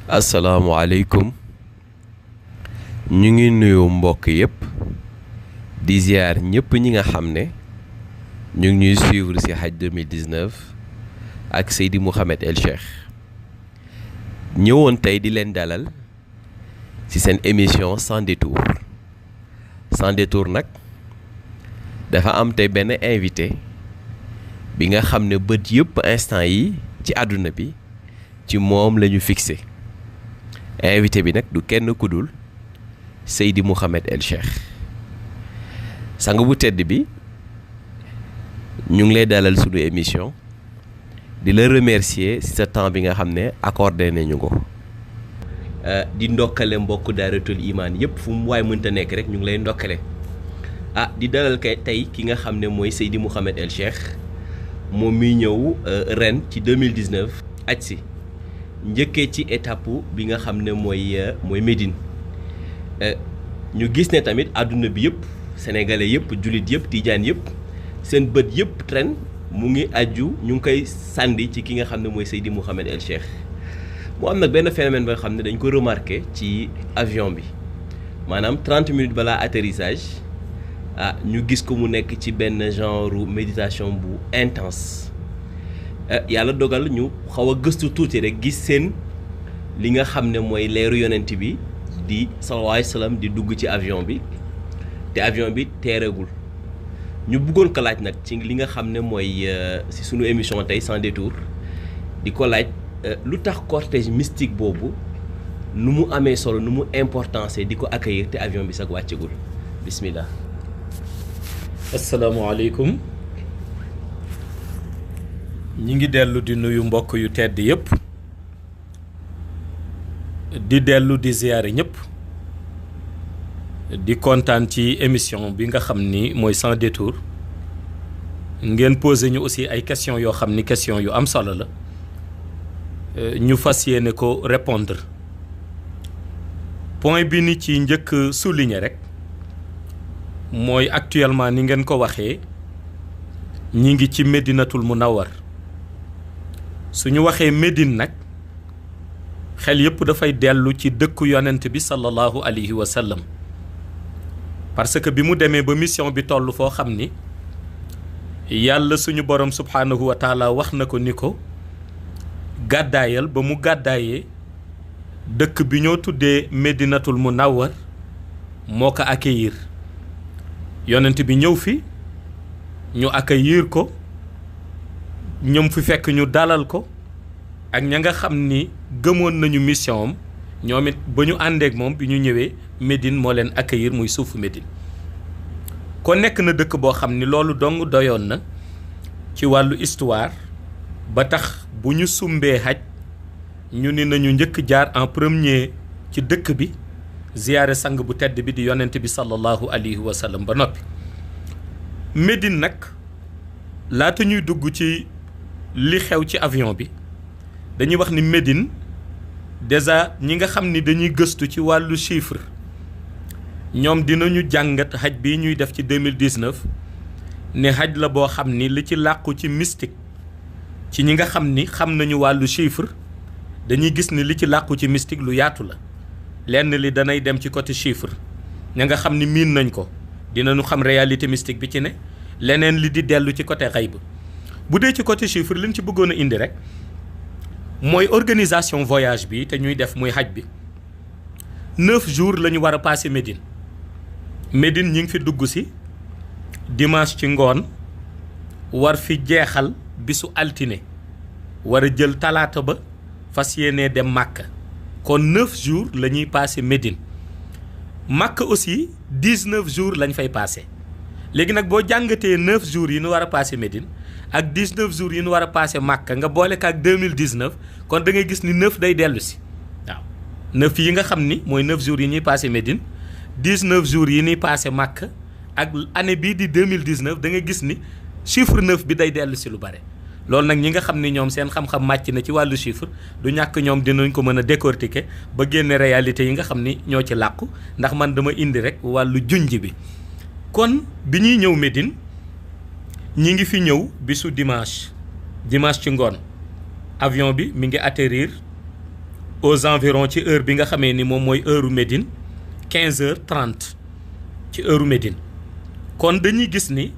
asalaamaaleykum ñu ngi nuyu mbokk yëpp di ziar ñëpp ñi nga xam ne ñu ngi ñuy suivre ci Hajj 2019 ak Seydi Mouhamed El Cheikh ñëwoon tey di leen dalal ci seen émission Sans Détour nag dafa am tey benn invité bi nga xam ne bët yëpp instant yi ci àdduna bi ci moom la ñu fixé. invité bi nag du kenn ku dul Seydi Mouhamed El Cheikh sang bu tedd bi ñu ngi lay dalal sunu émission di la remercier ci sa temps bi nga xam ne accordé nañu ko. di ndokkale mbokk Daaratul Iman yëpp fu mu waay mënta nekk rek ñu ngi lay ndokkale di dalal kay tey ki nga xam ne mooy Seydi Mouhamed El Cheikh moom miy ñëw ren ci 2019 aj si njëkkee ci étape bi nga xam ne mooy Médine ñu gis ne tamit àdduna bi yëpp sénégalais yëpp jullit yëpp tijaan yëpp seen bët yëpp ren mu ngi aju ñu ngi koy sànni ci ki nga xam ne mooy Seydi Mouhamed El Cheikh mu am nag benn phénomène ba nga xam ne dañ ko remarqué ci avion bi maanaam 30 minutes balaa atterrissage ñu gis ko mu nekk ci benn genre méditation bu intense. yàlla dogal ñu xaw a gëstu tuuti rek gis seen li nga xam ne mooy leeru yonent bi di sallallahu alayhi wa sallam di dugg ci avion bi te avion bi teereegul ñu bëggoon ko laaj nag ci li nga xam ne mooy ci sunu émission tey Sans Détour di ko laaj lu tax cortège mystique boobu nu mu amee solo nu mu importance di ko accueillir te avion bi sax wàccegul bismillah. asalaamaaleykum. ñi ngi dellu di nuyu mbokk yu tedd yëpp di dellu di ziyaare ñëpp di kontaan ci émission bi nga xam ni mooy Sans Détour ngeen posé ñu aussi ay questions yoo xam ni question yu am solo la ñu fas yéene ko répondre point bi ni ci njëkk souligner rek mooy actuellement ni ngeen ko waxee ñi ngi ci Médinatul Munawwar suñu waxee Médine nag xel yëpp dafay dellu ci dëkku yonent bi sallallahu alayhi wa sallam parce que bi mu demee ba mission bi toll foo xam ni yàlla suñu borom subhaanahu wa taala wax na ko ni ko gàddaayal ba mu gàddaayee dëkk bi ñoo tuddee Médinatul Munawwar moo ko accueillir yonent bi ñëw fi ñu accueillir ko ñoom fi fekk ñu dalal ko ak ña nga xam ni gëmoon nañu mission am ñoom it ba ñu àndeek moom bi ñu ñëwee Médine moo leen accueillir muy suufu Médine kon nekk na dëkk boo xam ni loolu dong doyoon na ci wàllu histoire ba tax bu ñu sumbee xaj ñu ni nañu njëkk jaar en premier ci dëkk bi ziyaare sang bu tedd bi di yonent bi sallallahu alayhi wa sallam ba noppi Médine nag laata ñuy dugg ci li xew ci avion bi dañuy wax ni Médine déjà ñi nga xam ni dañuy gëstu ci wàllu chiffre ñoom dinañu jàngat xaj bi ñuy def ci 2019 ne xaj la boo xam ni li ci làqu ci mystique ci ñi nga xam ni xam nañu wàllu chiffre dañuy gis ni li ci làqu ci mystique lu yaatu la lenn li danay dem ci côté chiffre ña nga xam ni miin nañ ko dinañu xam réalité mystique bi ci ne leneen li di dellu ci côté xayb bu dee ci côté chiffre liñ ci bëggoon a indi rek mooy organisation voyage bi te ñuy def muy xaj bi 9 jours la ñu war a passé Médine ñi ngi fi dugg si dimanche ci ngoon war fi jeexal bisu altine war a jël talaata ba fas yéenee dem Màkka kon 9 jours la ñuy passé Médine Màkka aussi 19 jours lañ fay passé léegi nag boo jàngatee 9 jours yi nu war a passé Médine ak 19 jours yi nu war a passé Màkka nga boole ko ak 2019 kon da ngay gis ni 9 day dellu si waaw 9 yi nga xam ni mooy 9 jours yi ñuy passé Médine 19 jours yi ñuy passé Màkka ak année bii di 2019 da ngay gis ni chiffre 9 bi day dellu si lu bare. loolu nag ñi nga xam ni ñoom seen xam-xam màcc na ci wàllu chiffre du ñàkk ñoom dinañ ko mën a décortiquer ba génne réalité yi nga xam ni ñoo ci làqu ndax man dama indi rek wàllu junj bi. kon bi ñuy ñëw Médine ñi ngi fi ñëw bisu dimanche ci ngoon avion bi mi ngi atterrir aux environs ci heure bi nga xamee ni moom mooy heure Médine 15h30 ci heure Médine kon dañuy gis ni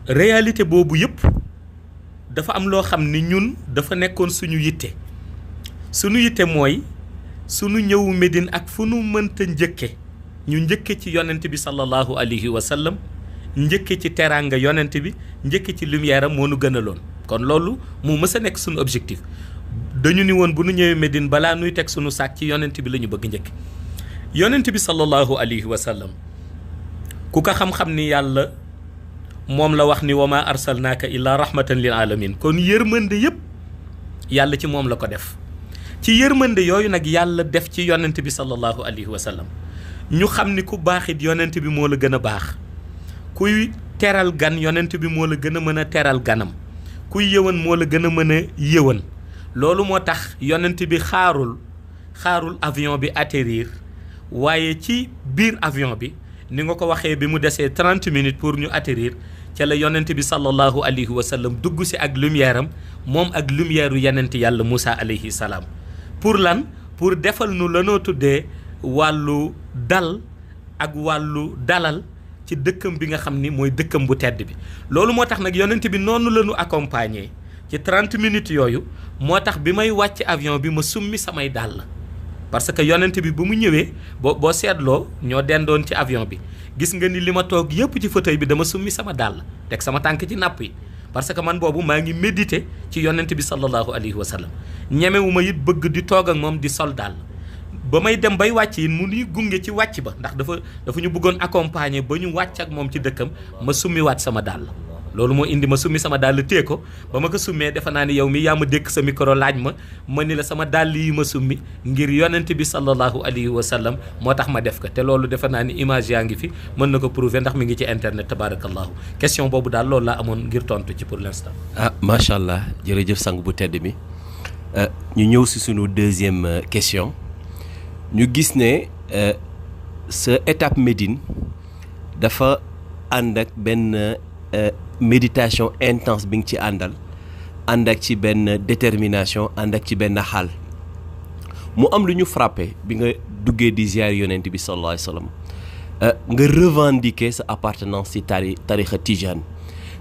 réalité boobu yëpp dafa am loo xam ni ñun dafa nekkoon suñu yitte mooy suñu ñëwu Médine ak fu nu mënta njëkke ñu njëkke ci yonent bi sallallahu alayhi wa sallam njëkke ci teraanga yonent bi njëkke ci lumière am moo nu gënaloon kon loolu mu mës a nekk suñu objectif dañu ni woon bu nu ñëwee Médine balaa nuy teg suñu saak ci yonent bi la ñu bëgg njëkk yonent bi sallallahu alayhi wa sallam ku ko xam-xam ni yàlla moom la wax ni wa ma arsalnaaka illa rahmatan lil alamin kon yërmande yëpp yàlla ci moom la ko def ci yërmande yooyu nag yàlla def ci yonent bi sallallahu alayhi wa sallam ñu xam ni ku baaxit yonent bi moo la gën a baax kuy teral gan yonent bi moo la gën a mën a teral ganam kuy yëwan moo la gën a mën a yëwan loolu moo tax yonent bi xaarul avion bi atterrir waaye ci biir avion bi ni nga ko waxee bi mu desee 30 minutes pour ñu atterrir ca la yonent bi sallallahu alayhi wa sallam dugg si ak lumière am moom ak lumière u yonent yàlla Moussa alayhi salaam pour lan pour defal nu lanoo tuddee wàllu dal ak wàllu dalal ci dëkkam bi nga xam ni mooy dëkkam bu tedd bi loolu moo tax nag yonent bi noonu la ñu accompagner ci 30 minutes yooyu moo tax bi may wàcc avion bi ma summi samay dàll parce que yonent bi bu mu ñëwee boo seetloo ñoo dendoon ci avion bi gis nga ni li ma toog yëpp ci fauteuil bi dama summi sama dàll teg sama tànk ci napp yi parce que man boobu maa ngi méditer ci yonent bi sallallahu alayhi wa sallam ñemewu ma it bëgg di toog ak moom di sol dàll ba may dem bay wàcc yi mu nuy gunge ci wàcc ba ndax dafa ñu bëggoon accompagner ba ñu wàcc ak moom ci dëkkam ma summiwaat sama dàll loolu moo indi ma summi sama dàll téye ko ba ma ko summee defe naa ni yow mi yaa ma dékk sa micro laaj ma ni la sama dàll yi ma summi ngir yonent bi sallallahu alayhi wa sallam moo tax ma def ko te loolu defe naa ni image yaa ngi fi mën na ko prouver ndax mi ngi ci internet tabarakallahu question boobu daal loolu laa amoon ngir tontu ci pour l'instant. macha allah jërëjëf sang bu tedd mi ñu ñëw si sunu deuxième question ñu gis ne sa étape Médine dafa ànd ak benn méditation intense bi nga ci àndal ànd ak ci benn détermination ànd ak ci benn xaal mu am lu ñu frappé bi nga duggee di ziyaar yonent bi sallallahu alayhi wa sallam nga revendiquer sa appartenance ci tarixa Tijane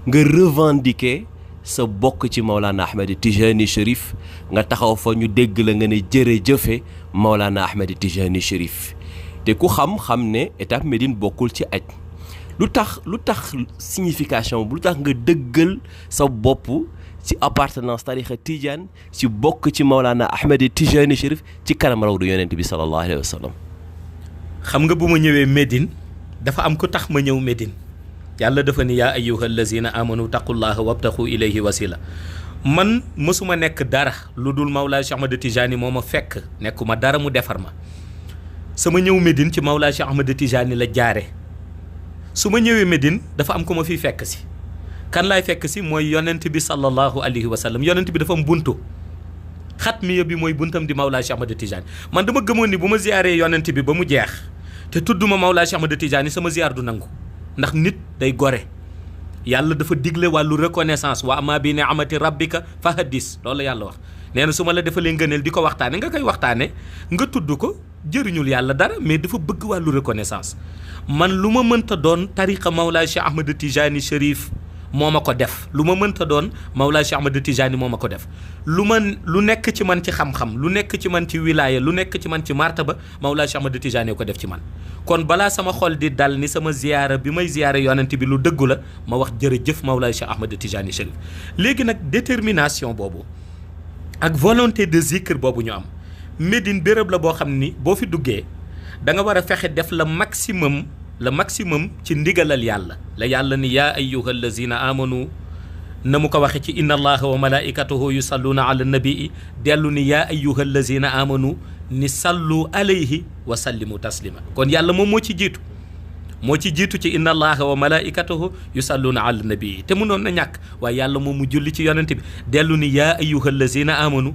nga revendiquer sa bokk ci Maulana Ahmed Tijani Chérif nga taxaw fa ñu dégg la nga ne jërëjëfe Maulana Ahmed Tijani Chérif te ku xam ne étape Médine bokkul ci aj lu tax signification bu lu tax nga dëggal sa bopp ci appartenance tarixa Tijane ci bokk ci Maulana Ahmed Tijani Chérif ci kanam rawdu yonent bi sallallahu alayhi wa sallam. xam nga bu ma ñëwee Médine dafa am ku tax ma ñëw Médine yàlla dafa ni yaa ayyuha allazina amanu taqullaha wabtaxu ilayhi wasila man mësuma nekk dara lu dul Mawlaa Cheikh Ahmed Tijani moo ma fekk nekkuma dara mu defar ma sama ñëw Médine ci Mawlaa Cheikh Ahmed Tijani la jaare su ma ñëwee Médine dafa am ku ma fiy fekk si kan laay fekk si mooy yonent bi sallallahu alayhi wa sallam yonent bi dafa am buntu xatmiya bi mooy buntam di Mawlaa Cheikh Ahmed Tijani man dama gëmoon ni bu ma ziyaaree yonent bi ba mu jeex te tudduma Mawlaa Cheikh Ahmed Tijani sama ziyaar du nangu ndax nit day gore yàlla dafa digle wàllu reconnaissance wa ama bi ni'amati rabbika fa haddis loolu yàlla wax nee na su ma la defalee ngëneel di ko waxtaane nga koy waxtaane nga tudd ko jëriñul yàlla dara mais dafa bëgg wàllu reconnaissance man lu ma mënta doon tariqa Mawlaa Cheikh Ahmed Tijani Chérif moo ma ko def lu ma mënta doon Mawlaa Cheikh Ahmed Tijani moo ma ko def lu nekk ci man ci xam-xam lu nekk ci man ci wilaaya lu nekk ci man ci martaba Mawlaa Cheikh Ahmed Tijani ko def ci man kon balaa sama xol di dal ni sama ziyaara bi may ziyaara yonent bi lu dëggu la ma wax jërëjëf Mawlaa Cheikh Ahmed Tijani Chérif léegi nag détermination boobu ak volonté de zikr boobu ñu am Médine béréb la boo xam ni boo fi duggee da nga war a fexe def la maximum le maximum ci ndigalal yàlla la yàlla ni yaa ayyuha allazina amanu na mu ko waxe ci inna allaha wa malaikatahu yusalluna ala nabii dellu ni yaa ayyuha allazina amanu ni sallu alayhi wa sallimu taslima kon yàlla moom moo ci jiitu ci inna allaha wa malaikatahu yusalluna ala nabii te mënoon na ñàkk waaye yàlla moom mu julli ci yonent bi dellu ni yaa ayyuha allazina amanu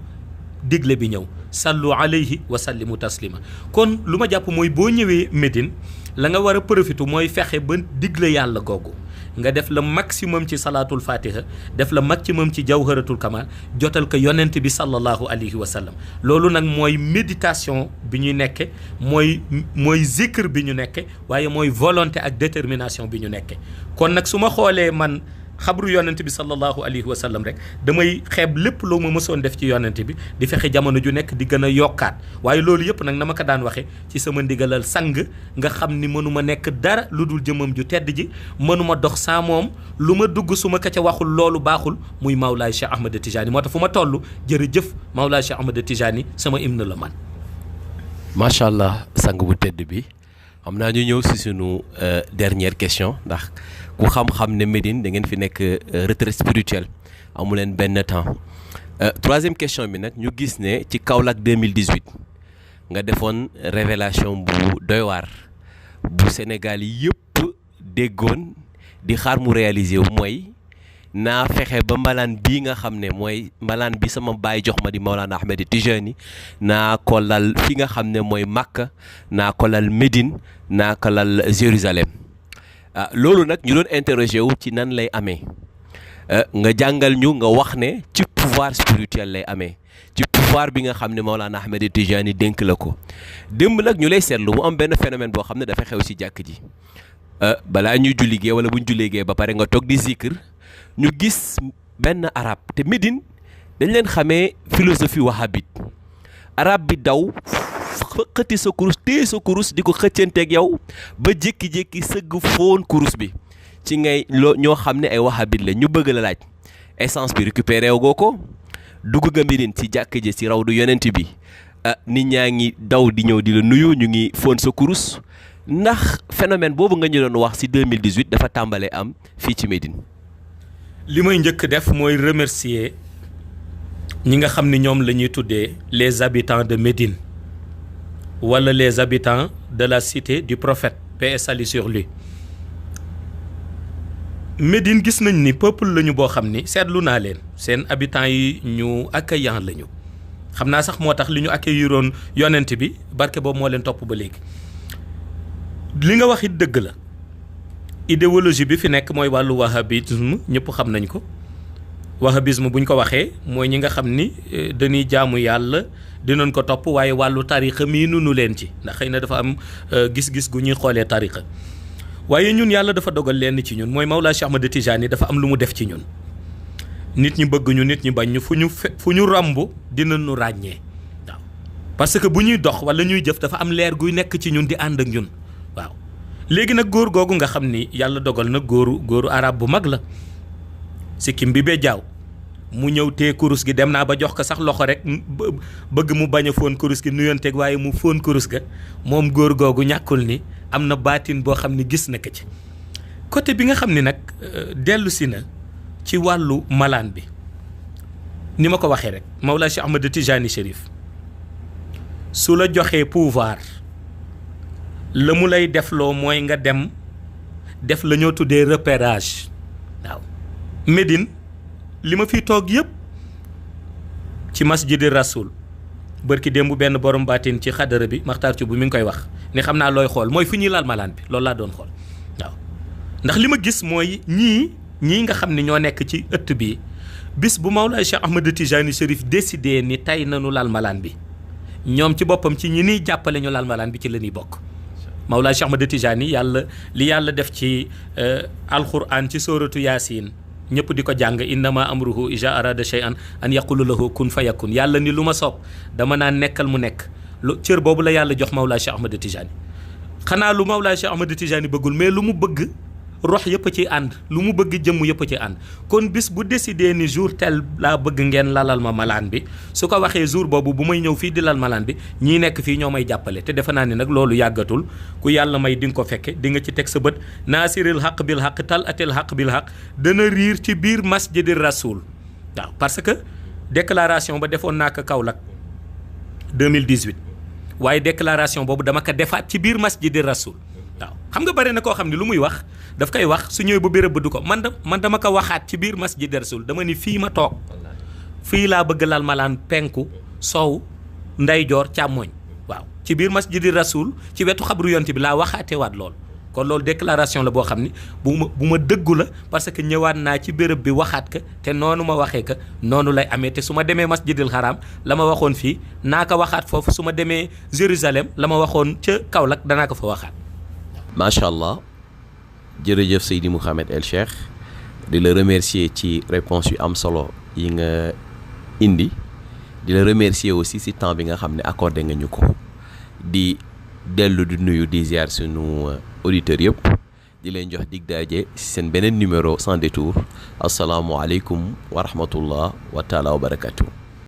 digle bi ñëw sallu alayhi wa sallimu taslima kon lu ma jàpp mooy boo ñëwee Médine la nga war a profité mooy fexe ba digle yàlla googu nga def le maximum ci salaatul fatiha def le maximum ci jawharatul kamal jotal ko yonent bi sallallahu alayhi wa sallam loolu nag mooy méditation bi ñuy nekke mooy zikr bi ñu nekke waaye mooy volonté ak détermination bi ñu nekke kon nag su ma xoolee man xabru yonent bi sallallahu alayhi wa sallam rek damay xeeb lépp loo ma mësoon def ci yonent bi di fexe jamono ju nekk di gën a yokkaat waaye loolu yëpp nag na ma ko daan waxe ci sama ndigalal sang nga xam ni mënuma nekk dara lu dul jëmam ju tedd ji mënuma dox saa moom lu ma dugg su ma ko ca waxul loolu baaxul muy Mawlaay Cheikh Ahmed Tijani moo tax fu ma toll jërëjëf Mawlaay Cheikh Ahmed Tijani sama hymne la man. macha allah sang bu tedd bi xam naa ñu ñëw si sunu dernière question ndax. ku xam-xam ne Médine da ngeen fi nekk retraite spirituelle amu leen benn temps troisième question bi nag ñu gis ne ci Kaolack 2018 nga defoon révélation bu doy waar bu Sénégal yëpp déggoon di xaar mu réaliser wu mooy naa fexe ba mbalaan bii nga xam ne mooy mbalaan bi sama baay jox ma di Mawlana Ahmed Tijani naa ko lal fi nga xam ne mooy Makka naa ko lal Médine naa ko lal Jérusalem loolu nag ñu doon interroger wu ci nan lay amee nga jàngal ñu nga wax ne ci pouvoir spirituel lay amee ci pouvoir bi nga xam ne Mawlana Ahmed Tijani dénk la ko démb nag ñu lay seetlu mu am benn phénomène boo xam ne dafa xew ci jàkk ji balaa ñuy julli gee wala bu ñu jullee gee ba pare nga toog di zikr ñu gis benn arab te Médine dañ leen xamee philosophie wahhabite arab bi daw xëtti sa kurus téye sa kurus di ko xëccanteeg yow ba jékki-jékki sëgg foon kurus bi ci ngay ñoo xam ne ay wahhabite la ñu bëgg la laaj essence bi récupéré woo ko dugg nga Médine ci jàkk ji ci rawdu yonent bi nit ñaa ngi daw di ñëw di la nuyu ñu ngi foon sa kurus ndax phénomène boobu nga ñu doon wax ci 2018 dafa tàmbalee am fii ci Médine. li may njëkk def mooy remercier ñi nga xam ni ñoom la ñuy tuddee les habitants de Médine wala les habitants de la cité du prophète paix et salut sur lui. Médine gis nañ ni peuple lañu boo xam ni seetlu naa leen seen habitants yi ñu accueillant lañu xam naa sax moo tax li ñu accueilliroon yonent bi barke boobu moo leen topp ba léegi. li nga wax it dëgg la idéologie bi fi nekk mooy wàllu wahhabisme ñëpp xam nañ ko wahhabisme buñ ko waxee mooy ñi nga xam ni dañuy jaamu yàlla dinañ ko topp waaye wàllu tariqa mii nunu leen ci ndax xëy na dafa am gis-gis gu ñuy xoolee tariqa waaye ñun yàlla dafa dogal leen ci ñun mooy Mawlaa Cheikh Ahmed Tijani dafa am lu mu def ci ñun nit ñi bëgg ñu nit ñi bañ ñu fu ñu romb dinañ ñu ràññee waaw parce que bu ñuy dox wala ñuy jëf dafa am leer guy nekk ci ñun di ànd ak ñun waaw léegi nag góor googu nga xam ni yàlla dogal na góoru arab bu mag la sikkim bi bee jaaw mu ñëw tee kurus gi dem naa ba jox ko sax loxo rek bëgg mu bañ a fóon kurus gi nuyonteeg waaye mu fóon kurus ga moom góor googu ñàkkul ni am na baatin boo xam ni gis na ko ci côté bi nga xam ni nag dellu si na ci wàllu malaan bi ni ma ko waxee rek Mawlaa Cheikh Ahmed Tijani Chérif su la joxee pouvoir la mu lay defloo mooy nga dem def la ñoo tuddee repérage waaw Médine li ma fi toog yëpp ci masjidi rasul bërki démb benn borom baatin ci xadara bi maxtaar ci bu mi ngi koy wax ni xam naa looy xool mooy fu ñuy laal malaan bi loolu laa doon xool waaw ndax li ma gis mooy ñii nga xam ne ñoo nekk ci ëtt bi bis bu Mawlaay Cheikh Ahmed Tijani Chérif décidé ni tey nanu laal malaan bi ñoom ci boppam ci ñi niy jàppale ñu laal malaan bi ci la ñuy bokk Mawlaay Cheikh Ahmed Tijani li yàlla def ci alquran ci sóoratu yaasin ñëpp di ko jàng innama amruhu iza arada shay'an an yaqulu lahu kun fayakun yàlla ni lu ma soob dama naan nekkal mu nekk lu cër boobu la yàlla jox Mawlaay Cheikh Ahmed Tijani xanaa lu Mawlaay Cheikh Ahmed Tijani bëggul mais lu mu bëgg rox yëpp a ci ànd lu mu bëgg jëmm yëpp a ci ànd kon bis bu décidé ni jour tel laa bëgg ngeen lalal ma malaan bi su ko waxee jour boobu bu may ñëw fii di lal malaan bi ñii nekk fii ñoo may jàppale te defe naa ni nag loolu yàggatul ku yàlla may di nga ko fekke di nga ci teg sa bët naasiril xaq bil xaq tal atil xaq bil xaq dana riir ci biir masjidi rasul waaw parce que déclaration ba defoon naa ko Kaolack 2018 waaye déclaration boobu dama ko defaat ci biir masjidi rasul waaw xam nga bëri na koo xam ne lu muy wax daf koy wax su ñëwee bu béréb ba du ko man dama ko waxaat ci biir masjid rasul dama ni fii ma toog fii laa bëgg lal malaan penku sow ndeyjoor càmmooñ waaw ci biir masjid rasul ci wetu xabru yonte bi laa waxaatewaat lool kon loolu déclaration la boo xam ni bu ma dëggu la parce que ñëwaat naa ci béréb bi waxaat ka te noonu ma waxee ka noonu lay amee te su ma demee masjidil haram la ma waxoon fii naa ko waxaat foofu su ma demee Jérusalem la ma waxoon ca Kaolack danaa ko fa waxaat. macha allah jërëjëf Seydi Mouhamed El Cheikh di la remercier ci réponse yu am solo yi nga indi di la remercier aussi si temps bi nga xam ne accordé nga ñu ko di dellu di nuyu di ziar sunu auditeurs yëpp di leen jox dig daje si seen beneen numéro sans détour asalaamualeykum wa rahmatullah wa taala wa barakatuh